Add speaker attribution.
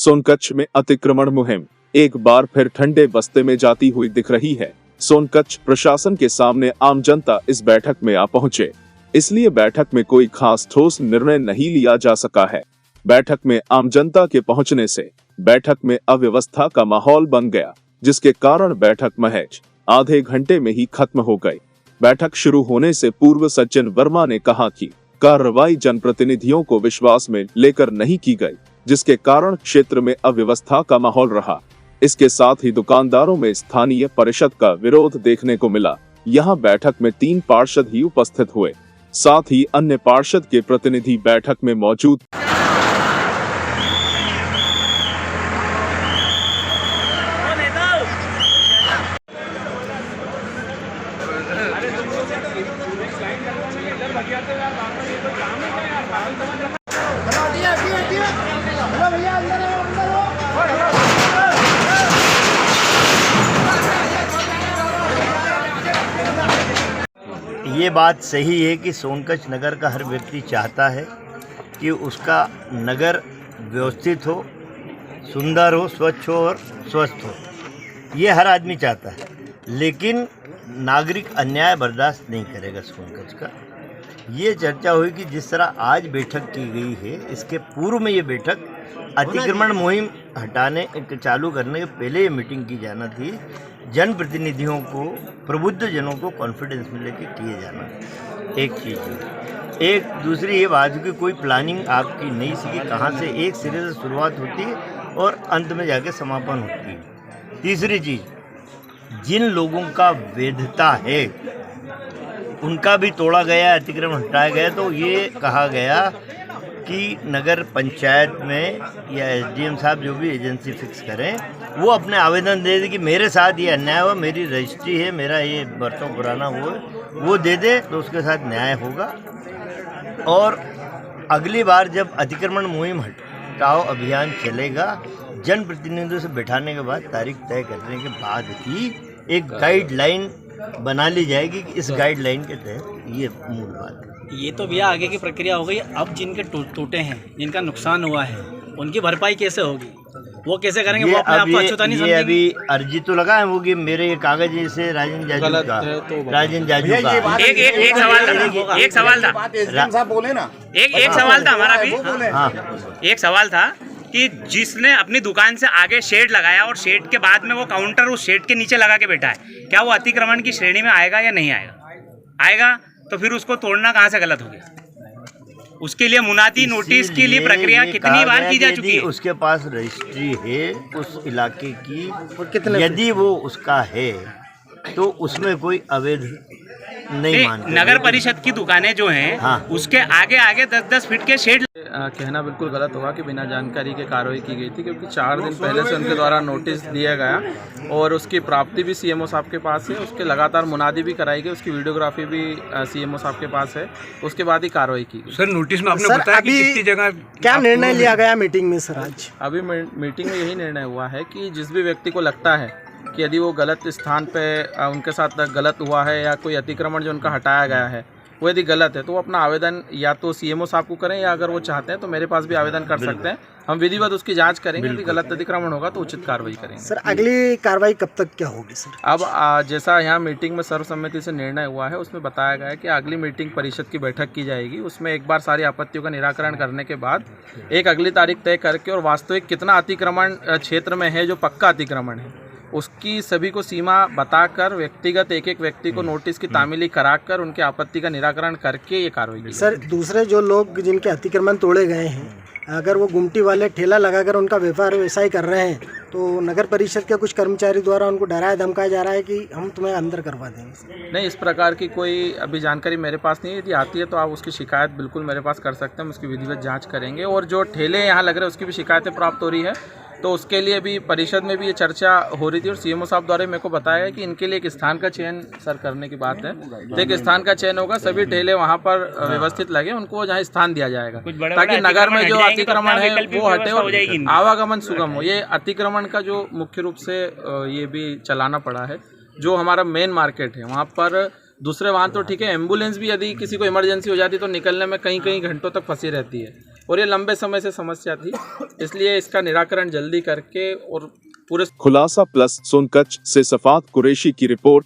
Speaker 1: सोनकच्छ में अतिक्रमण मुहिम एक बार फिर ठंडे बस्ते में जाती हुई दिख रही है। सोनकच्छ प्रशासन के सामने आम जनता इस बैठक में आ पहुंचे, इसलिए बैठक में कोई खास ठोस निर्णय नहीं लिया जा सका है। बैठक में आम जनता के पहुंचने से बैठक में अव्यवस्था का माहौल बन गया, जिसके कारण बैठक महज आधे घंटे में ही खत्म हो गई। बैठक शुरू होने से पूर्व सज्जन वर्मा ने कहा कि कार्रवाई जनप्रतिनिधियों को विश्वास में लेकर नहीं की गई, जिसके कारण क्षेत्र में अव्यवस्था का माहौल रहा। इसके साथ ही दुकानदारों में स्थानीय परिषद का विरोध देखने को मिला। यहाँ बैठक में 3 पार्षद ही उपस्थित हुए, साथ ही अन्य पार्षद के प्रतिनिधि बैठक में मौजूद।
Speaker 2: ये बात सही है कि सोनकच्छ नगर का हर व्यक्ति चाहता है कि उसका नगर व्यवस्थित हो, सुंदर हो, स्वच्छ हो और स्वस्थ हो। ये हर आदमी चाहता है, लेकिन नागरिक अन्याय बर्दाश्त नहीं करेगा सोनकच्छ का। ये चर्चा हुई कि जिस तरह आज बैठक की गई है, इसके पूर्व में ये बैठक अतिक्रमण मुहिम हटाने चालू करने के पहले ये मीटिंग की जाना थी। जनप्रतिनिधियों को, प्रबुद्ध जनों को कॉन्फिडेंस में लेके किए जाना एक चीज़ है। एक दूसरी ये बात कि कोई प्लानिंग आपकी नहीं सी कि कहाँ से एक सिरे से शुरुआत होती है और अंत में जाके समापन होती है। तीसरी चीज़, जिन लोगों का वैधता है उनका भी तोड़ा गया, अतिक्रमण हटाया गया। तो ये कहा गया कि नगर पंचायत में या एसडीएम साहब जो भी एजेंसी फिक्स करें, वो अपने आवेदन दे दे कि मेरे साथ ये अन्याय हुआ, मेरी रजिस्ट्री है, मेरा ये बरसों पुराना वो दे दे, तो उसके साथ न्याय होगा। और अगली बार जब अतिक्रमण मुहिम हटाओ अभियान चलेगा, जनप्रतिनिधियों से बैठाने के बाद तारीख तय करने के बाद ही एक गाइडलाइन बना ली जाएगी कि इस गाइडलाइन के तहत ये मूल बात है।
Speaker 3: ये तो भैया आगे की प्रक्रिया हो गई। अब जिनके टूटे हैं, जिनका नुकसान हुआ है, उनकी भरपाई कैसे होगी, वो कैसे करेंगे? वो अपने आप को अछूता नहीं समझेंगे।
Speaker 2: अभी अर्जी तो लगा है वो कि मेरे ये कागज से राजन जाजू का
Speaker 4: एक सवाल था हमारा भी। एक सवाल था कि जिसने अपनी दुकान से आगे शेड लगाया और शेड के बाद में वो काउंटर उस शेड के नीचे लगा के बैठा है, क्या वो अतिक्रमण की श्रेणी में आएगा या नहीं आएगा? आएगा तो फिर उसको तोड़ना कहाँ से गलत हो गया? उसके लिए मुनादी नोटिस के लिए प्रक्रिया कितनी बार की जा चुकी है?
Speaker 2: उसके पास रजिस्ट्री है उस इलाके की, यदि वो उसका है तो उसमें कोई अवैध नहीं मानते।
Speaker 4: नगर परिषद की दुकानें जो हैं, हाँ, उसके आगे आगे 10-10 फीट के शेड।
Speaker 5: कहना बिल्कुल गलत होगा कि बिना जानकारी के कार्रवाई की गई थी, क्योंकि 4 दिन पहले से उनके द्वारा नोटिस दिया गया और उसकी प्राप्ति भी सीएमओ साहब के पास है। उसके लगातार मुनादी भी कराई गई, उसकी वीडियोग्राफी भी सीएमओ साहब के पास है। उसके बाद ही कार्रवाई की गई।
Speaker 6: सर, नोटिस में आपने बताया कि कितनी जगह क्या निर्णय लिया गया मीटिंग में? सर, आज
Speaker 5: अभी मीटिंग में यही निर्णय हुआ है कि जिस भी व्यक्ति को लगता है कि यदि वो गलत स्थान पे उनके साथ गलत हुआ है या कोई अतिक्रमण जो उनका हटाया गया है वो यदि गलत है, तो वो अपना आवेदन या तो सीएमओ साहब को करें, या अगर वो चाहते हैं तो मेरे पास भी आवेदन कर सकते हैं। हम विधिवत उसकी जांच करेंगे, यदि गलत अतिक्रमण होगा तो उचित कार्रवाई करेंगे।
Speaker 6: सर, अगली कार्रवाई कब तक क्या होगी? सर,
Speaker 5: अब जैसा यहाँ मीटिंग में सर्वसम्मति से निर्णय हुआ है, उसमें बताया गया है कि अगली मीटिंग परिषद की बैठक की जाएगी। उसमें एक बार सारी आपत्तियों का निराकरण करने के बाद एक अगली तारीख तय करके और वास्तविक कितना अतिक्रमण क्षेत्र में है जो पक्का अतिक्रमण है, उसकी सभी को सीमा बताकर व्यक्तिगत एक व्यक्ति को नोटिस की तामीली कराकर उनके आपत्ति का निराकरण करके ये कार्रवाई की।
Speaker 6: सर, दूसरे जो लोग जिनके अतिक्रमण तोड़े गए हैं, अगर वो गुमटी वाले ठेला लगाकर उनका व्यापार वैसा ही कर रहे हैं, तो नगर परिषद के कुछ कर्मचारी द्वारा उनको डराया धमकाया जा रहा है कि हम तुम्हें अंदर करवा देंगे।
Speaker 5: नहीं, इस प्रकार की कोई अभी जानकारी मेरे पास नहीं है। यदि आती है तो आप उसकी शिकायत बिल्कुल मेरे पास कर सकते हैं, हम उसकी विधिवत जाँच करेंगे। और जो ठेले यहाँ लग रहे हैं उसकी भी शिकायतें प्राप्त हो रही है, तो उसके लिए भी परिषद में भी ये चर्चा हो रही थी और सीएमओ साहब द्वारा मेरे को बताया कि इनके लिए एक स्थान का चयन सर करने की बात है। तो एक स्थान का चयन होगा, सभी ठेले वहाँ पर व्यवस्थित लगे, उनको जहाँ स्थान दिया जाएगा ताकि नगर में जो अतिक्रमण है वो हटे और आवागमन सुगम हो। ये अतिक्रमण का जो मुख्य रूप से ये भी चलाना पड़ा है, जो हमारा मेन मार्केट है वहाँ पर दूसरे वाहन तो ठीक है, एम्बुलेंस भी यदि किसी को इमरजेंसी हो जाती है तो निकलने में कई घंटों तक फंसी रहती है। और ये लंबे समय से समस्या थी, इसलिए इसका निराकरण जल्दी करके और पूरे
Speaker 1: खुलासा प्लस सोनकच्छ से सफात कुरैशी की रिपोर्ट।